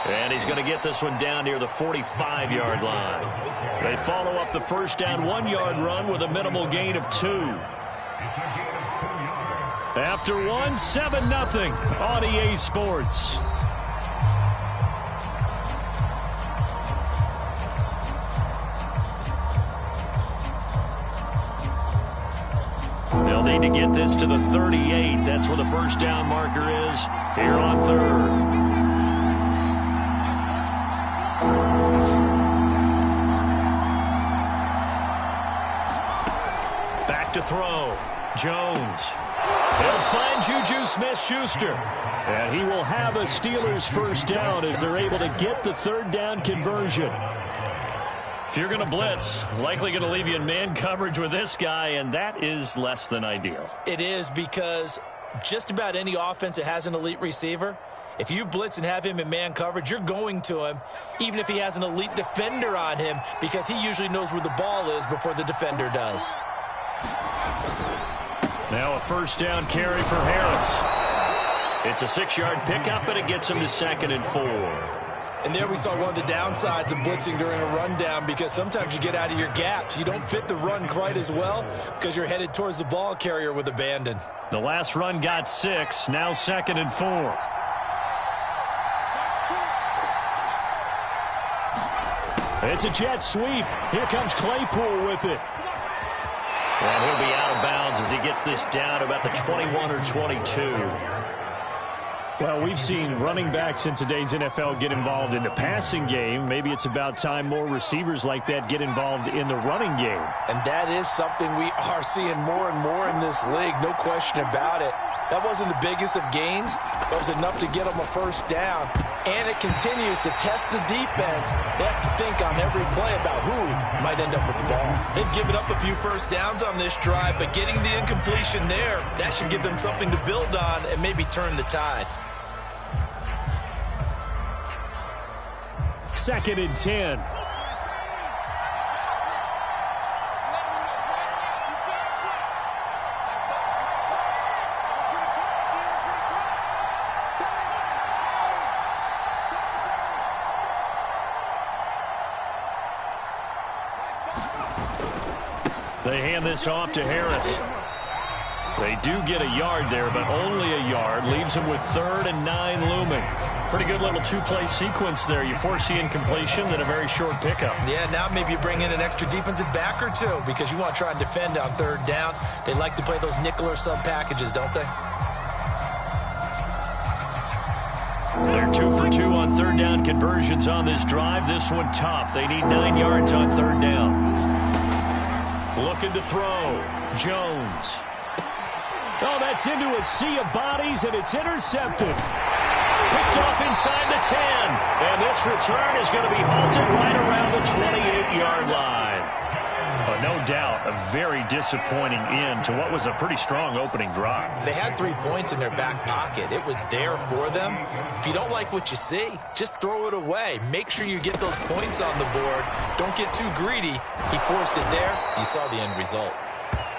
And he's going to get this one down near the 45-yard line. They follow up the first down 1-yard run with a minimal gain of 2. After one, 7-0 on EA Sports. They'll need to get this to the 38. That's where the first down marker is here on third. Back to throw. Jones. He'll find Juju Smith-Schuster. And he will have a Steelers first down as they're able to get the third down conversion. If you're going to blitz, likely going to leave you in man coverage with this guy, and that is less than ideal. It is, because just about any offense that has an elite receiver, if you blitz and have him in man coverage, you're going to him, even if he has an elite defender on him, because he usually knows where the ball is before the defender does. Now a first down carry for Harris. It's a 6-yard pickup, and it gets him to 2nd and 4. And there we saw one of the downsides of blitzing during a rundown, because sometimes you get out of your gaps. You don't fit the run quite as well because you're headed towards the ball carrier with abandon. The last run got 6, now 2nd and 4. It's a jet sweep. Here comes Claypool with it. And he'll be out of bounds as he gets this down to about the 21 or 22. Well, we've seen running backs in today's NFL get involved in the passing game. Maybe it's about time more receivers like that get involved in the running game. And that is something we are seeing more and more in this league, no question about it. That wasn't the biggest of gains, but it was enough to get them a first down. And it continues to test the defense. They have to think on every play about who might end up with the ball. They've given up a few first downs on this drive, but getting the incompletion there, that should give them something to build on and maybe turn the tide. 2nd and 10. They hand this off to Harris. They do get a yard there, but only a yard. Leaves them with 3rd and 9 looming. Pretty good little two-play sequence there. You foresee incompletion, then a very short pickup. Yeah, now maybe you bring in an extra defensive back or two because you want to try and defend on 3rd down. They like to play those nickel or sub packages, don't they? They're 2 for 2 on 3rd down conversions on this drive. This one tough. They need 9 yards on 3rd down. Looking to throw. Jones. Oh, that's into a sea of bodies, and it's intercepted. Picked off inside the 10. And this return is going to be halted right around the 28-yard line. But no doubt, a very disappointing end to what was a pretty strong opening drive. They had 3 points in their back pocket. It was there for them. If you don't like what you see, just throw it away. Make sure you get those points on the board. Don't get too greedy. He forced it there. You saw the end result.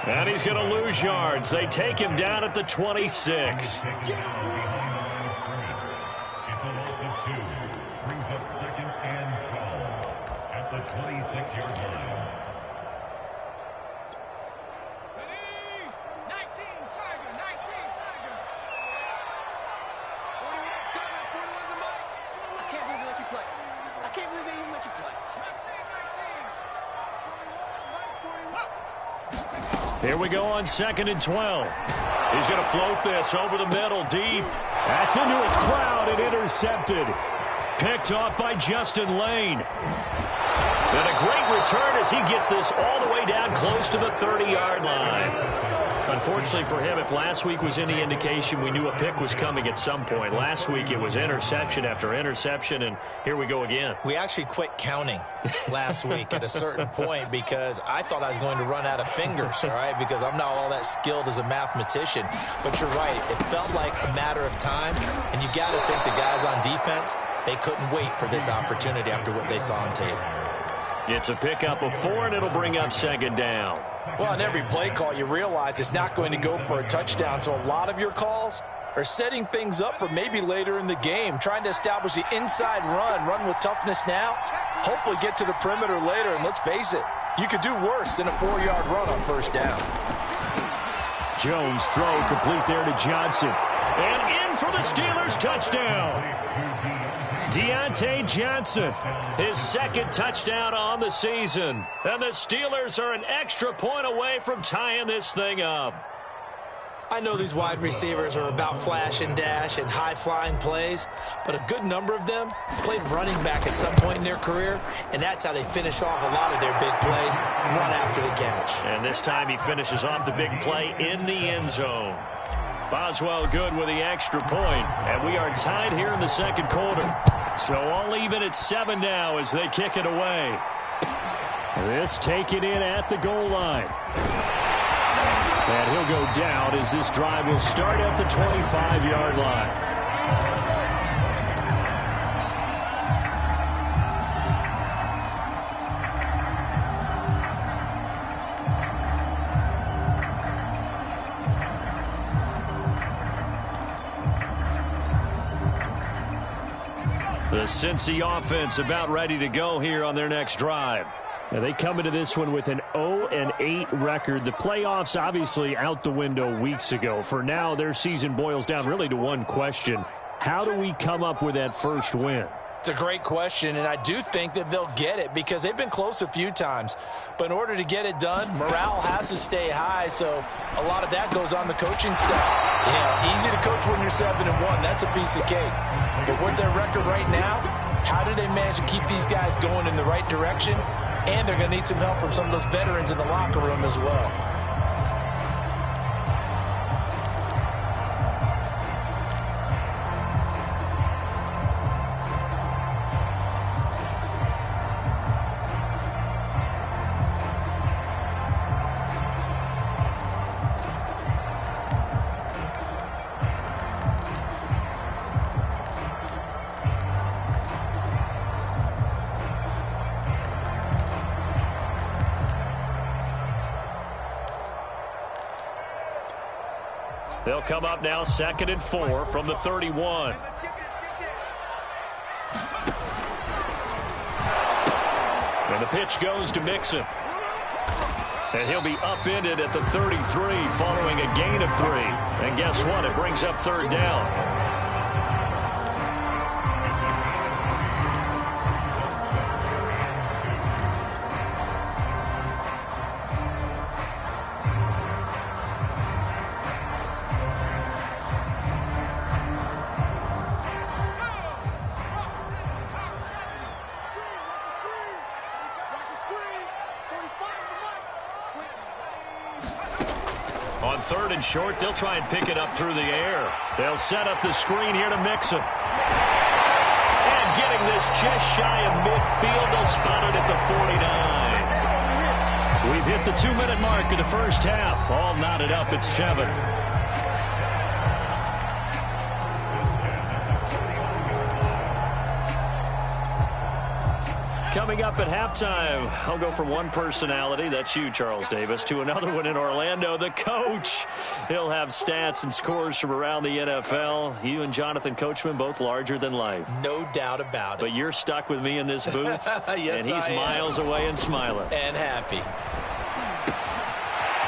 And he's going to lose yards. They take him down at the 26. Brings up 2nd and 12 at the 26-yard line. Ready? 19, Tiger, 19, Tiger. 41's coming, 41's the mic. I can't believe they let you play. I can't believe they even let you play. Here we go on 2nd and 12. He's going to float this over the middle, deep. That's into a crowd and intercepted. Picked off by Justin Lane. And a great return as he gets this all the way down close to the 30-yard line. Unfortunately for him, if last week was any indication, we knew a pick was coming at some point. Last week it was interception after interception, and here we go again. We actually quit counting last week at a certain point because I thought I was going to run out of fingers, all right, because I'm not all that skilled as a mathematician. But you're right. It felt like a matter of time, and you got to think the guys on defense, they couldn't wait for this opportunity after what they saw on tape. It's a pickup of 4, and it'll bring up 2nd down. Well, on every play call, you realize it's not going to go for a touchdown. So a lot of your calls, are setting things up for maybe later in the game, trying to establish the inside run with toughness now, hopefully get to the perimeter later, and let's face it, you could do worse than a 4-yard run on first down. Jones throw complete there to Johnson. And in for the Steelers touchdown. Deontay Johnson, his second touchdown on the season. And the Steelers are an extra point away from tying this thing up. I know these wide receivers are about flash and dash and high-flying plays, but a good number of them played running back at some point in their career, and that's how they finish off a lot of their big plays, run after the catch. And this time he finishes off the big play in the end zone. Boswell good with the extra point, and we are tied here in the second quarter. So all even at 7 now as they kick it away. This taken in at the goal line. And he'll go down as this drive will start at the 25-yard line. The Cincy offense about ready to go here on their next drive. Now they come into this one with an 0-8 record. The playoffs obviously out the window weeks ago. For now, their season boils down really to one question. How do we come up with that first win? It's a great question, and I do think that they'll get it because they've been close a few times. But in order to get it done, morale has to stay high, so a lot of that goes on the coaching staff. Easy to coach when you're 7-1. That's a piece of cake. But with their record right now, how do they manage to keep these guys going in the right direction? And they're going to need some help from some of those veterans in the locker room as well. They'll come up now 2nd and 4 from the 31. And the pitch goes to Mixon. And he'll be upended at the 33 following a gain of 3. And guess what? It brings up 3rd down. On 3rd and short, they'll try and pick it up through the air. They'll set up the screen here to Mixon. And getting this just shy of midfield, they'll spot it at the 49. We've hit the 2-minute mark of the first half. All knotted up at 7. Coming up at halftime, I'll go from one personality, that's you, Charles Davis, to another one in Orlando, the coach. He'll have stats and scores from around the NFL. You and Jonathan Coachman, both larger than life. No doubt about it. But you're stuck with me in this booth, yes, and he's miles away and smiling. And happy.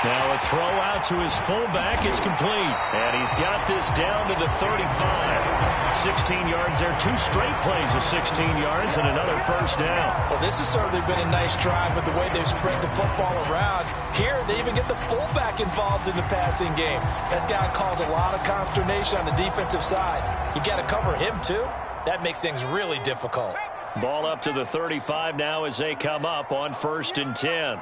Now a throw out to his fullback is complete. And he's got this down to the 35. 16 yards there. 2 straight plays of 16 yards and another first down. Well, this has certainly been a nice drive with the way they've spread the football around. Here, they even get the fullback involved in the passing game. That's got to cause a lot of consternation on the defensive side. You got to cover him, too. That makes things really difficult. Ball up to the 35 now as they come up on 1st and 10.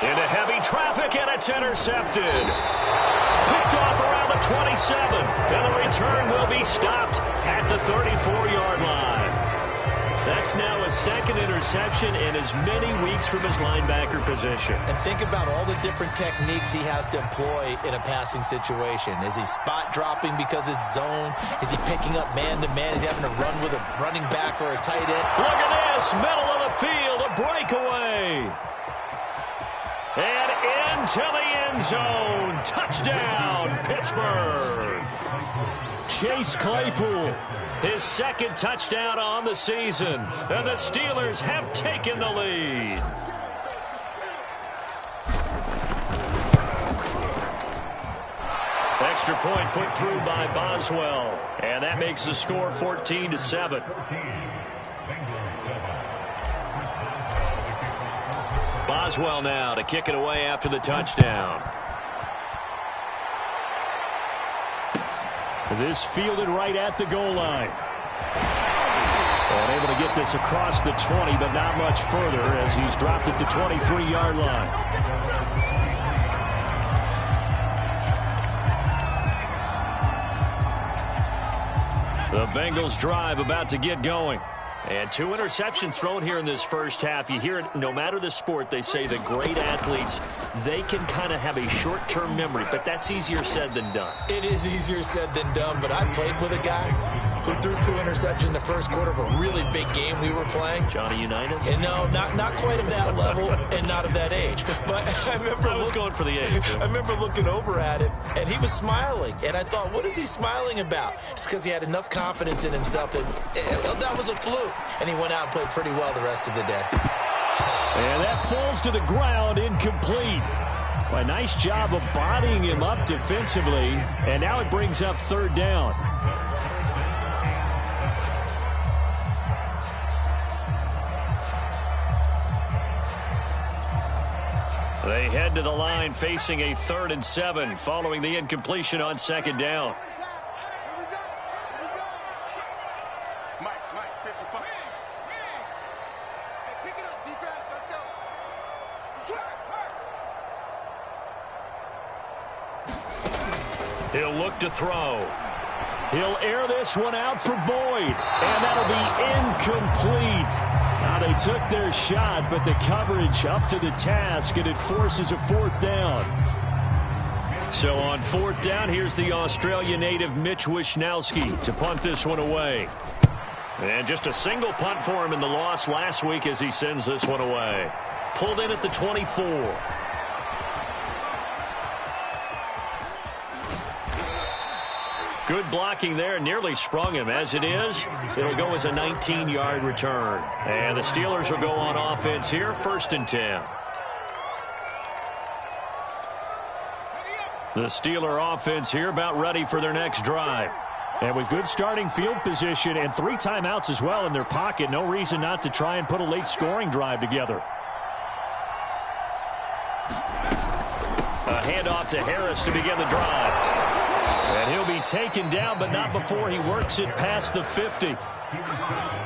Into heavy traffic, and it's intercepted. Picked off around the 27. And the return will be stopped at the 34-yard line. That's now a 2nd interception in as many weeks from his linebacker position. And think about all the different techniques he has to employ in a passing situation. Is he spot dropping because it's zone? Is he picking up man-to-man? Is he having to run with a running back or a tight end? Look at this, middle of the field, a breakaway. And to the end zone. Touchdown, Pittsburgh. Chase Claypool, his second touchdown on the season. And the Steelers have taken the lead. Extra point put through by Boswell. And that makes the score 14-7. Boswell now to kick it away after the touchdown. This fielded right at the goal line. And able to get this across the 20, but not much further as he's dropped at the 23-yard line. The Bengals drive about to get going. And 2 interceptions thrown here in this first half. You hear it, no matter the sport, they say the great athletes, they can kind of have a short-term memory, but that's easier said than done. It is easier said than done, but I played with a guy who threw 2 interceptions in the first quarter of a really big game we were playing. Johnny Unitas? And no, not quite of that level and not of that age. But I was going for the age. I remember looking over at him, and he was smiling. And I thought, what is he smiling about? It's because he had enough confidence in himself that was a fluke. And he went out and played pretty well the rest of the day. And that falls to the ground, incomplete. A nice job of bodying him up defensively. And now it brings up third down. They head to the line facing a 3rd and 7 following the incompletion on second down. He'll look to throw. He'll air this one out for Boyd. And that'll be incomplete. Now they took their shot, but the coverage up to the task, and it forces a 4th down. So on 4th down, here's the Australia native Mitch Wishnowski to punt this one away. And just a single punt for him in the loss last week as he sends this one away. Pulled in at the 24. Good blocking there, nearly sprung him. As it is, it'll go as a 19-yard return. And the Steelers will go on offense here, 1st and 10. The Steeler offense here about ready for their next drive. And with good starting field position and 3 timeouts as well in their pocket, no reason not to try and put a late scoring drive together. A handoff to Harris to begin the drive. And he'll be taken down, but not before he works it past the 50.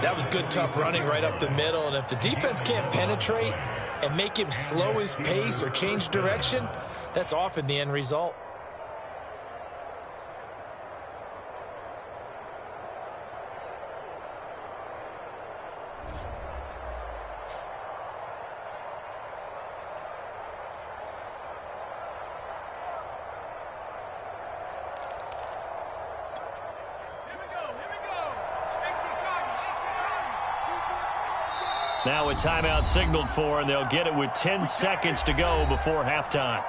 That was good, tough running right up the middle. And if the defense can't penetrate and make him slow his pace or change direction, that's often the end result. Now a timeout signaled for, and they'll get it with 10 seconds to go before halftime.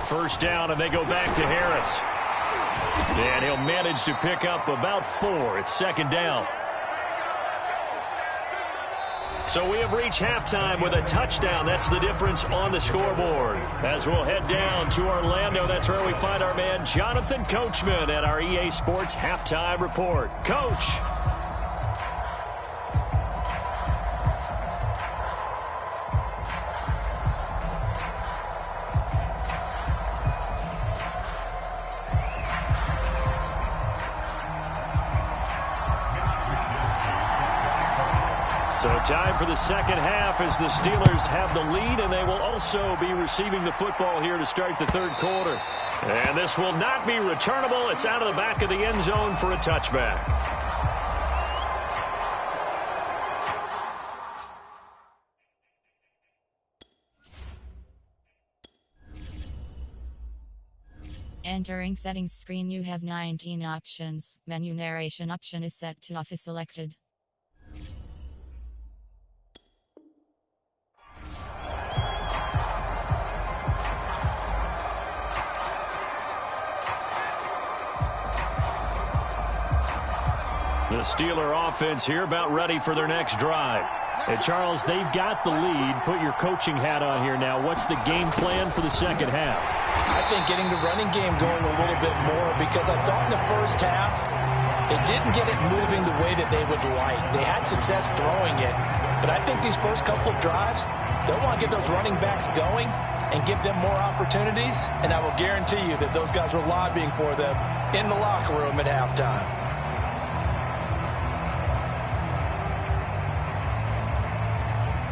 First down, and they go back to Harris. And he'll manage to pick up about 4. It's 2nd down. So we have reached halftime with a touchdown. That's the difference on the scoreboard. As we'll head down to Orlando, that's where we find our man Jonathan Coachman at our EA Sports Halftime Report. Coach. So time for the second half as the Steelers have the lead, and they will also be receiving the football here to start the third quarter. And this will not be returnable. It's out of the back of the end zone for a touchback. Entering settings screen, you have 19 options. Menu narration option is set to off is selected. The Steeler offense here about ready for their next drive. Hey, Charles, they've got the lead. Put your coaching hat on here now. What's the game plan for the second half? I think getting the running game going a little bit more, because I thought in the first half they didn't get it moving the way that they would like. They had success throwing it, but I think these first couple of drives, they'll want to get those running backs going and give them more opportunities, and I will guarantee you that those guys were lobbying for them in the locker room at halftime.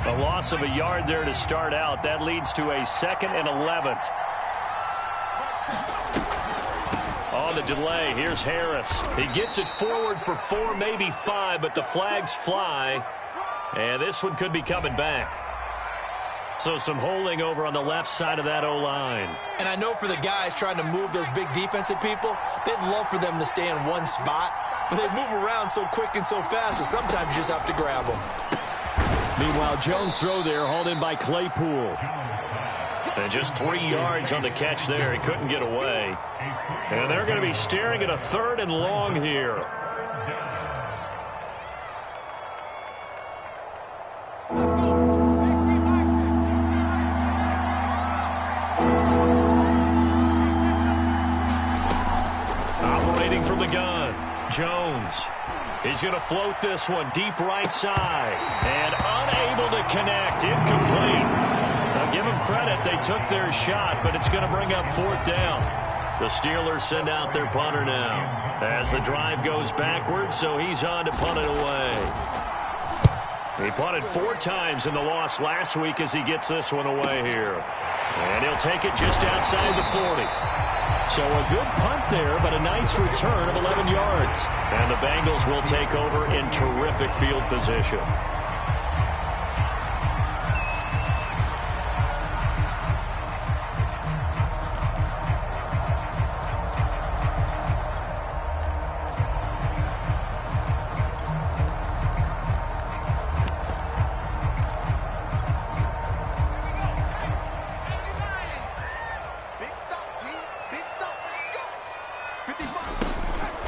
A loss of a yard there to start out. That leads to a 2nd and 11. On the delay, here's Harris. He gets it forward for 4, maybe 5, but the flags fly. And this one could be coming back. So some holding over on the left side of that O-line. And I know for the guys trying to move those big defensive people, they'd love for them to stay in one spot. But they move around so quick and so fast that sometimes you just have to grab them. Meanwhile, Jones' throw there hauled in by Claypool. And just 3 yards on the catch there. He couldn't get away. And they're going to be staring at a 3rd and long here. Operating from the gun, Jones. He's going to float this one deep right side. And unable to connect. Incomplete. Now give them credit. They took their shot, but it's going to bring up 4th down. The Steelers send out their punter now as the drive goes backwards, so he's on to punt it away. He punted 4 times in the loss last week as he gets this one away here. And he'll take it just outside the 40. So a good punt there, but a nice return of 11 yards. And the Bengals will take over in terrific field position.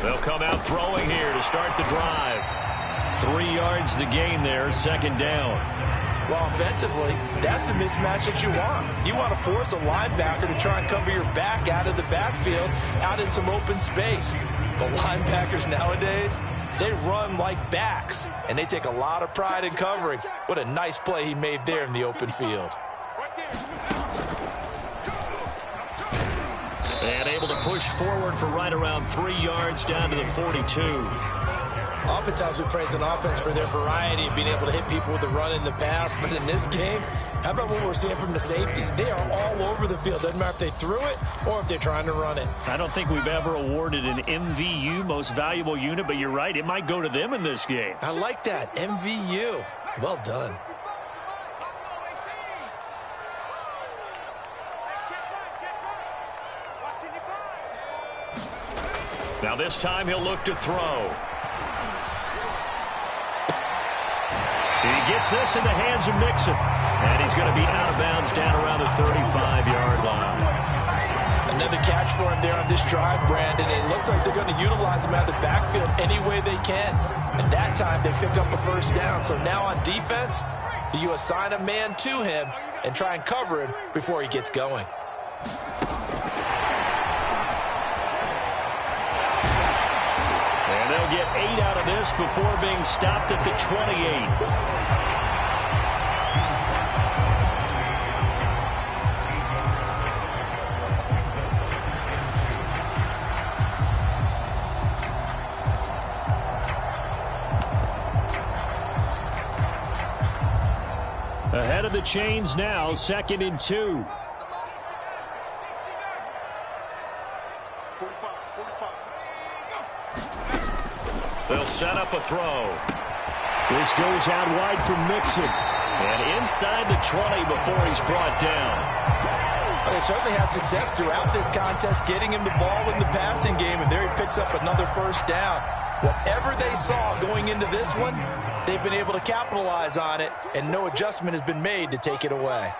They'll come out throwing here to start the drive. 3 yards the gain there, 2nd down. Well, offensively, that's the mismatch that you want. You want to force a linebacker to try and cover your back out of the backfield, out in some open space. But linebackers nowadays, they run like backs, and they take a lot of pride in covering. What a nice play he made there in the open field. And able to push forward for right around 3 yards down to the 42. Oftentimes we praise an offense for their variety of being able to hit people with the run in the pass. But in this game, how about what we're seeing from the safeties? They are all over the field. Doesn't matter if they threw it or if they're trying to run it. I don't think we've ever awarded an MVU, most valuable unit, but you're right. It might go to them in this game. I like that. MVU. Well done. Now this time he'll look to throw. He gets this in the hands of Mixon. And he's going to be out of bounds down around the 35-yard line. Another catch for him there on this drive, Brandon. It looks like they're going to utilize him out of the backfield any way they can. And that time they pick up a 1st down. So now on defense, do you assign a man to him and try and cover him before he gets going? And they'll get 8 out of this before being stopped at the 28. the chains now, 2nd and 2. 45, 45. They'll set up a throw. This goes out wide for Mixon. And inside the 20 before he's brought down. Well, they certainly had success throughout this contest, getting him the ball in the passing game, and there he picks up another first down. Whatever they saw going into this one, they've been able to capitalize on it, and no adjustment has been made to take it away.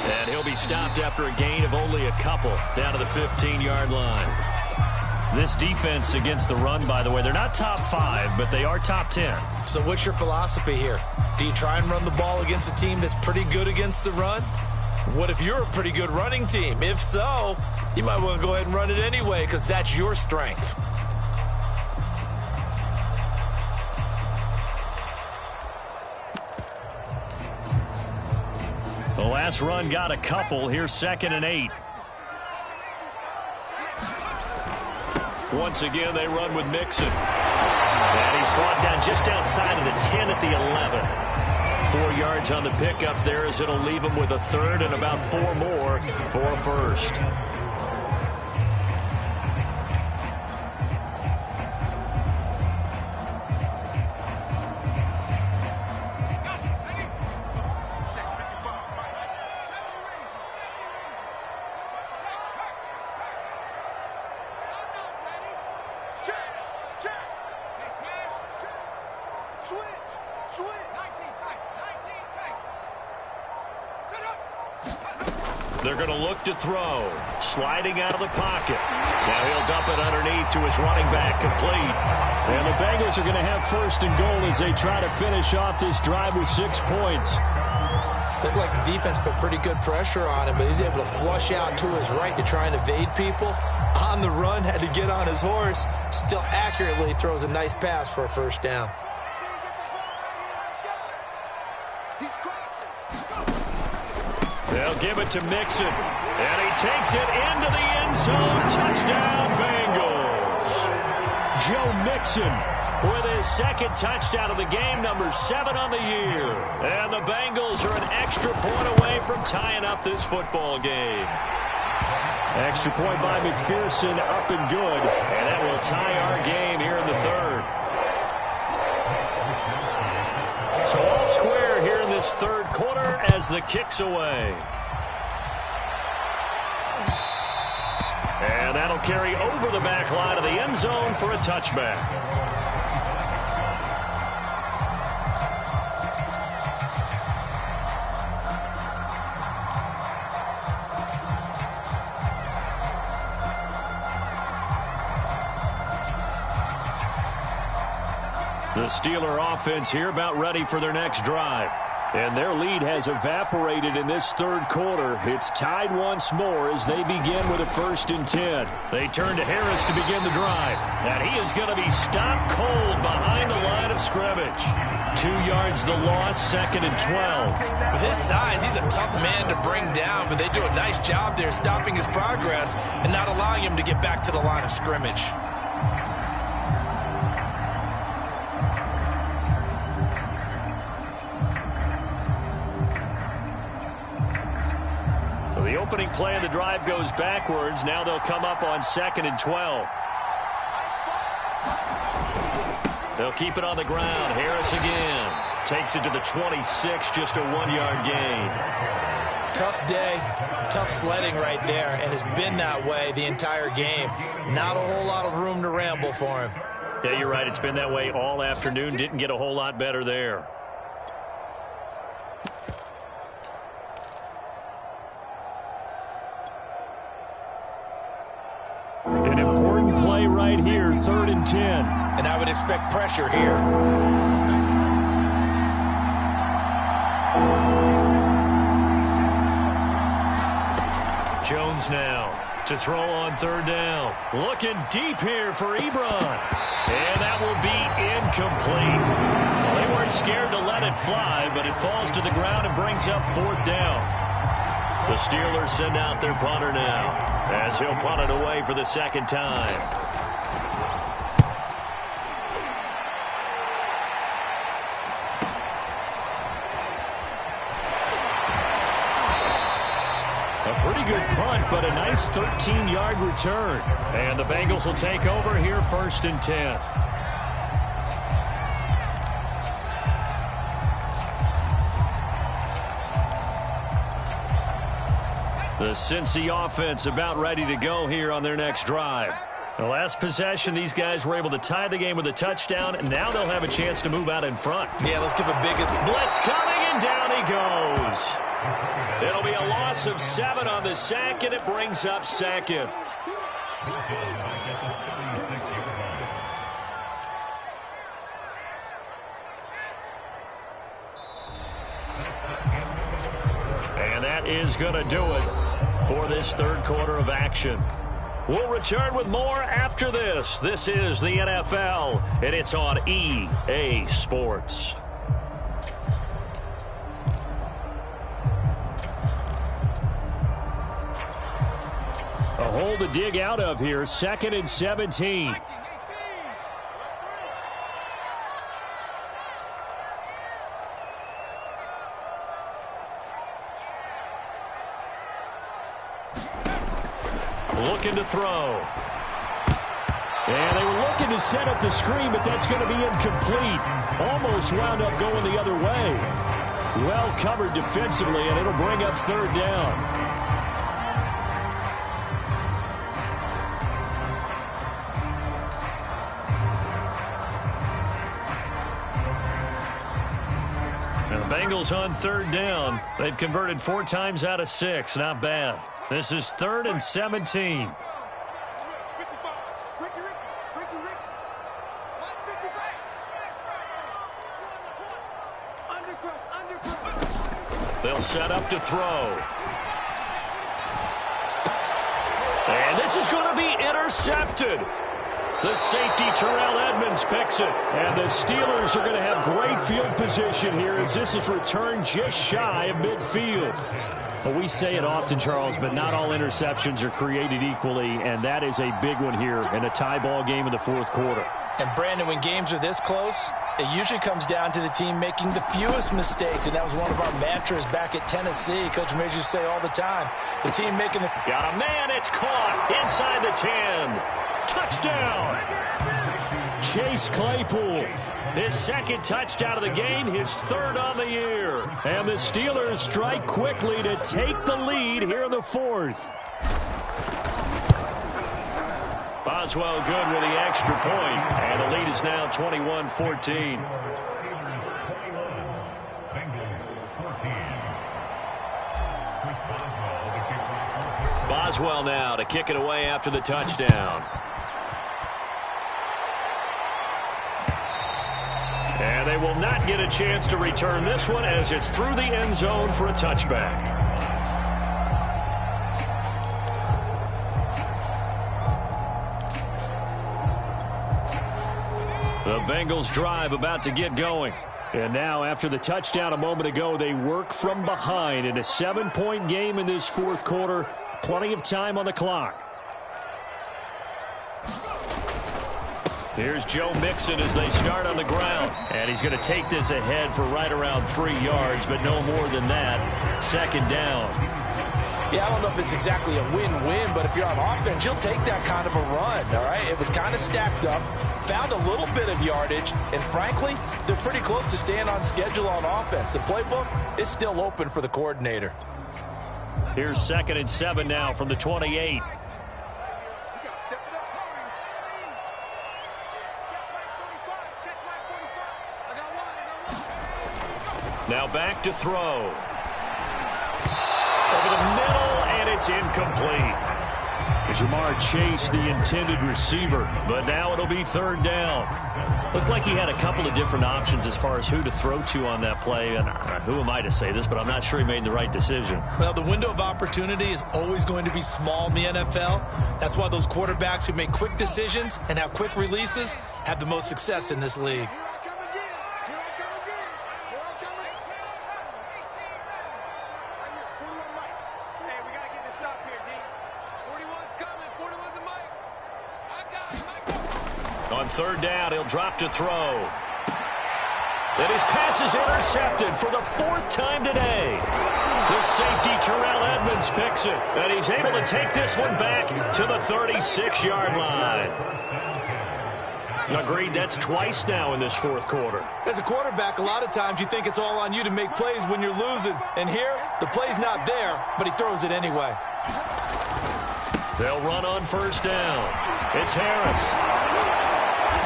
And he'll be stopped after a gain of only a couple down to the 15-yard line. This defense against the run, by the way, they're not top 5, but they are top 10. So what's your philosophy here? Do you try and run the ball against a team that's pretty good against the run? What if you're a pretty good running team? If so, you might want to go ahead and run it anyway because that's your strength. The last run got a couple. Here's 2nd and 8. Once again, they run with Mixon. And he's brought down just outside of the 10 at the 11. 4 yards on the pickup there as it'll leave him with a third and about 4 more for a first. They're going to look to throw. Sliding out of the pocket. Now he'll dump it underneath to his running back, complete. And the Bengals are going to have 1st and goal as they try to finish off this drive with 6 points. Looked like the defense put pretty good pressure on him, but he's able to flush out to his right to try and evade people. On the run, had to get on his horse. Still accurately throws a nice pass for a first down. They'll give it to Mixon. And he takes it into the end zone. Touchdown, Bengals. Joe Mixon with his 2nd touchdown of the game, number 7 on the year. And the Bengals are an extra point away from tying up this football game. Extra point by McPherson, up and good. And that will tie our game here in the 3rd. So all square here in this 3rd quarter as the kick's away. And that'll carry over the back line of the end zone for a touchback. The Steeler offense here about ready for their next drive. And their lead has evaporated in this 3rd quarter. It's tied once more as they begin with a 1st and 10. They turn to Harris to begin the drive. And he is going to be stopped cold behind the line of scrimmage. 2 yards the loss, 2nd and 12. With his size, he's a tough man to bring down, but they do a nice job there stopping his progress and not allowing him to get back to the line of scrimmage. The opening play of the drive goes backwards. Now they'll come up on 2nd and 12. They'll keep it on the ground. Harris again. Takes it to the 26, just a 1-yard gain. Tough day, tough sledding right there, and it's been that way the entire game. Not a whole lot of room to ramble for him. Yeah, you're right. It's been that way all afternoon. Didn't get a whole lot better there. An important play right here, 3rd and 10. And I would expect pressure here. Jones now to throw on 3rd down. Looking deep here for Ebron. And that will be incomplete. Well, they weren't scared to let it fly, but it falls to the ground and brings up 4th down. The Steelers send out their punter now as he'll punt it away for the 2nd time. but a nice 13-yard return. And the Bengals will take over here 1st and 10. The Cincy offense about ready to go here on their next drive. The last possession, these guys were able to tie the game with a touchdown, and now they'll have a chance to move out in front. Yeah, let's give a big blitz coming, and down he goes. It'll be a loss of 7 on the sack, and it brings up 2nd. And that is going to do it for this 3rd quarter of action. We'll return with more after this. This is the NFL, and it's on EA Sports. A hole to dig out of here. 2nd and 17. Looking to throw. And they were looking to set up the screen, but that's going to be incomplete. Almost wound up going the other way. Well covered defensively, and it'll bring up 3rd down. And the Bengals on 3rd down. They've converted 4 times out of 6. Not bad. This is 3rd and 17. They'll set up to throw. And this is going to be intercepted. The safety, Terrell Edmonds, picks it. And the Steelers are going to have great field position here as this is returned just shy of midfield. Well, we say it often, Charles, but not all interceptions are created equally, and that is a big one here in a tie ball game in the 4th quarter. And, Brandon, when games are this close, it usually comes down to the team making the fewest mistakes, and that was one of our mantras back at Tennessee. Coach Major used to say all the time, the team making the... Got a man, it's caught inside the 10. Touchdown! Chase Claypool. His 2nd touchdown of the game, his 3rd on the year. And the Steelers strike quickly to take the lead here in the 4th. Boswell good with the extra point, and the lead is now 21-14. Boswell now to kick it away after the touchdown. And they will not get a chance to return this one as it's through the end zone for a touchback. The Bengals drive about to get going. And now, after the touchdown a moment ago, they work from behind in a 7-point game in this 4th quarter. Plenty of time on the clock. Here's Joe Mixon as they start on the ground. And he's going to take this ahead for right around 3 yards, but no more than that. 2nd down. Yeah, I don't know if it's exactly a win-win, but if you're on offense, you'll take that kind of a run, all right? It was kind of stacked up, found a little bit of yardage, and frankly, they're pretty close to staying on schedule on offense. The playbook is still open for the coordinator. Here's 2nd and 7 now from the 28. Now back to throw. Over the middle, and it's incomplete. Jamar Chase, the intended receiver, but now it'll be 3rd down. Looked like he had a couple of different options as far as who to throw to on that play. And who am I to say this, but I'm not sure he made the right decision. Well, the window of opportunity is always going to be small in the NFL. That's why those quarterbacks who make quick decisions and have quick releases have the most success in this league. On 3rd down, he'll drop to throw. And his pass is intercepted for the 4th time today. The safety, Terrell Edmonds, picks it. And he's able to take this one back to the 36-yard line. Agreed, that's twice now in this 4th quarter. As a quarterback, a lot of times you think it's all on you to make plays when you're losing. And here, the play's not there, but he throws it anyway. They'll run on 1st down. It's Harris.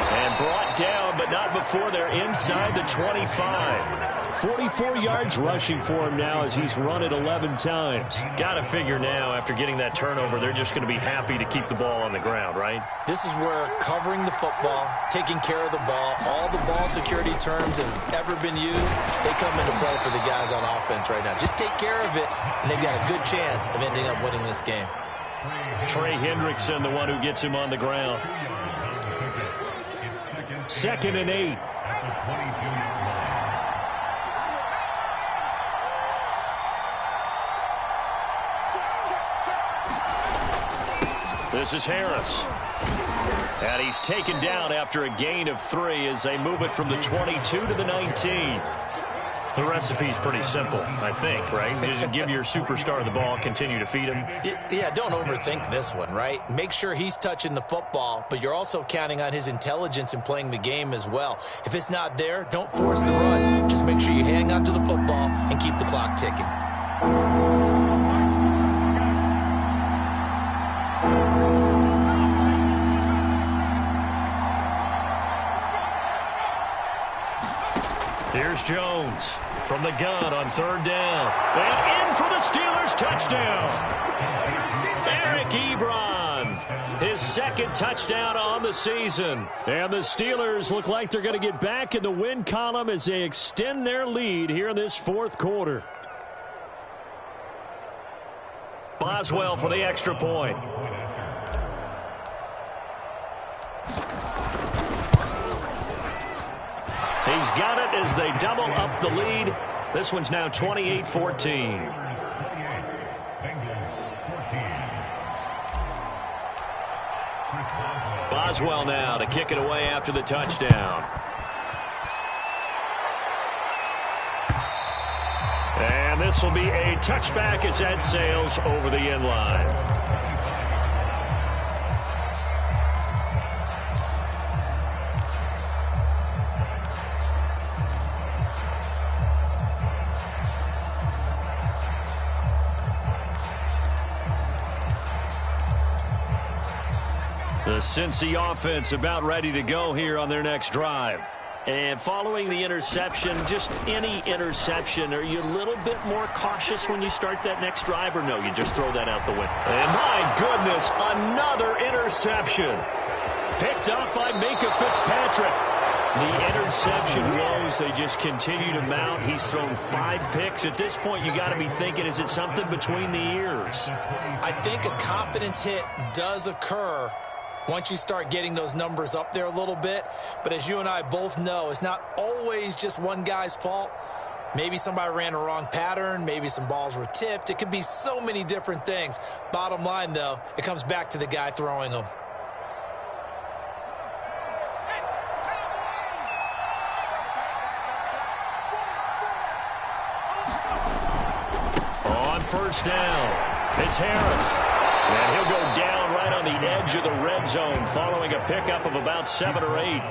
And brought down, but not before they're inside the 25. 44 yards rushing for him now as he's run it 11 times. Got to figure now, after getting that turnover, they're just going to be happy to keep the ball on the ground, right? This is where covering the football, taking care of the ball, all the ball security terms have ever been used, they come into play for the guys on offense right now. Just take care of it, and they've got a good chance of ending up winning this game. Trey Hendrickson, the one who gets him on the ground. 2nd and 8. This is Harris. And he's taken down after a gain of 3 as they move it from the 22 to the 19. The recipe's pretty simple, I think, right? Just give your superstar the ball, continue to feed him. Yeah, don't overthink this one, right? Make sure he's touching the football, but you're also counting on his intelligence in playing the game as well. If it's not there, don't force the run. Just make sure you hang on to the football and keep the clock ticking. Here's Jones from the gun on 3rd down. And in for the Steelers touchdown. Eric Ebron, his 2nd touchdown on the season. And the Steelers look like they're going to get back in the win column as they extend their lead here in this 4th quarter. Boswell for the extra point. He's got it as they double up the lead. This one's now 28-14. Boswell now to kick it away after the touchdown. And this will be a touchback as that sails over the end line. The Cincy offense about ready to go here on their next drive. And following the interception, just any interception, are you a little bit more cautious when you start that next drive, or no, you just throw that out the window? And my goodness, another interception. Picked up by Minka Fitzpatrick. The interception woes, they just continue to mount. He's thrown 5 picks. At this point, you got to be thinking, is it something between the ears? I think a confidence hit does occur once you start getting those numbers up there a little bit. But as you and I both know, it's not always just one guy's fault. Maybe somebody ran a wrong pattern. Maybe some balls were tipped. It could be so many different things. Bottom line, though, it comes back to the guy throwing them. On 1st down, it's Harris. And he'll go down right on the edge of the red zone following a pickup of about 7 or 8.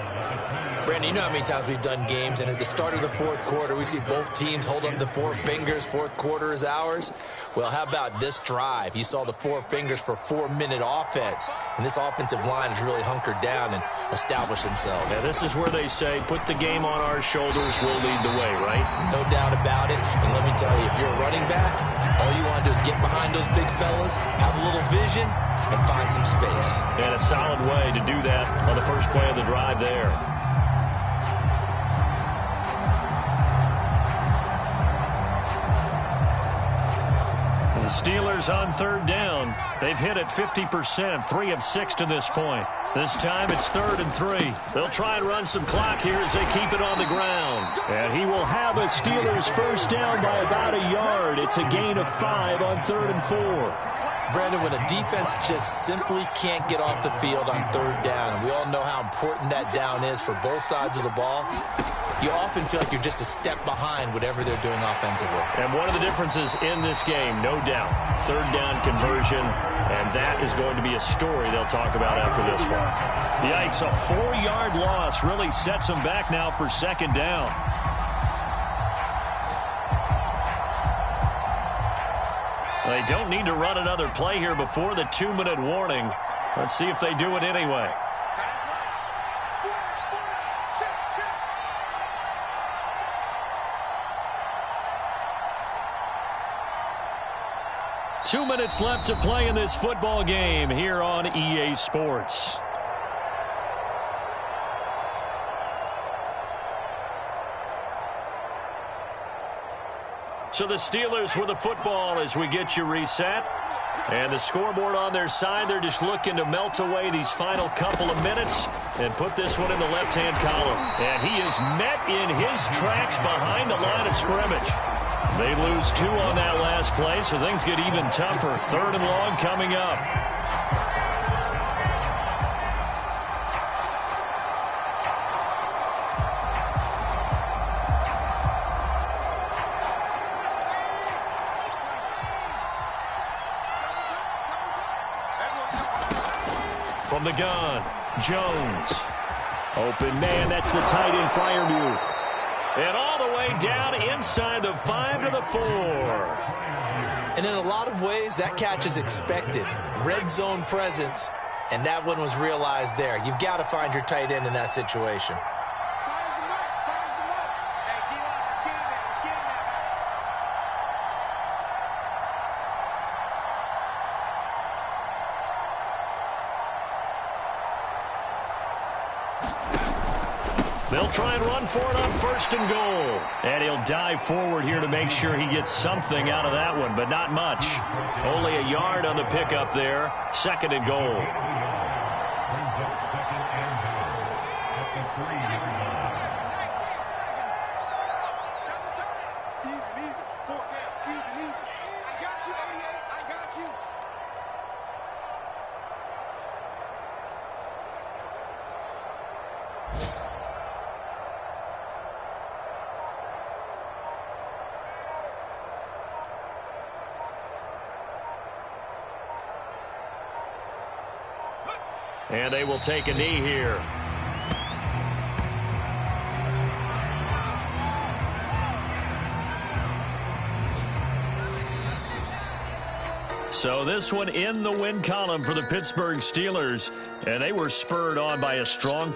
Brandon, you know how many times we've done games, and at the start of the 4th quarter, we see both teams hold up the 4 fingers. 4th quarter is ours. Well, how about this drive? You saw the 4 fingers for 4-minute offense, and this offensive line has really hunkered down and established themselves. Yeah, this is where they say, put the game on our shoulders, we'll lead the way, right? No doubt about it. And let me tell you, if you're a running back, all you want to do is get behind those big fellas, have a little vision, and find some space. And a solid way to do that on the first play of the drive there. The Steelers on 3rd down. They've hit it 50%, 3 of 6 to this point. This time it's 3rd and 3. They'll try and run some clock here as they keep it on the ground. And he will have a Steelers 1st down by about a yard. It's a gain of 5 on 3rd and 4. Brandon, when a defense just simply can't get off the field on 3rd down, and we all know how important that down is for both sides of the ball, you often feel like you're just a step behind whatever they're doing offensively. And one of the differences in this game, no doubt, third down conversion, and that is going to be a story they'll talk about after this one. Yikes, a 4-yard loss really sets them back now for second down. They don't need to run another play here before the 2-minute warning. Let's see if they do it anyway. Two minutes left to play in this football game here on EA Sports. So the Steelers with the football as we get you reset. And the scoreboard on their side, they're just looking to melt away these final couple of minutes and put this one in the left-hand column. And he is met in his tracks behind the line of scrimmage. They lose 2 on that last play, so things get even tougher. 3rd and long coming up. From the gun, Jones. Open man, that's the tight end Freiermuth. And all the way down inside the 5 to the 4. And in a lot of ways, that catch is expected. Red zone presence, and that one was realized there. You've got to find your tight end in that situation. They'll try and run for it on 1st and goal. And he'll dive forward here to make sure he gets something out of that one, but not much. Only a yard on the pickup there. 2nd and goal. Brings up 2nd and goal at the 3-yard line. Even. 4 down. Even. I got you, 88. I got you. And they will take a knee here. So this one in the win column for the Pittsburgh Steelers. And they were spurred on by a strong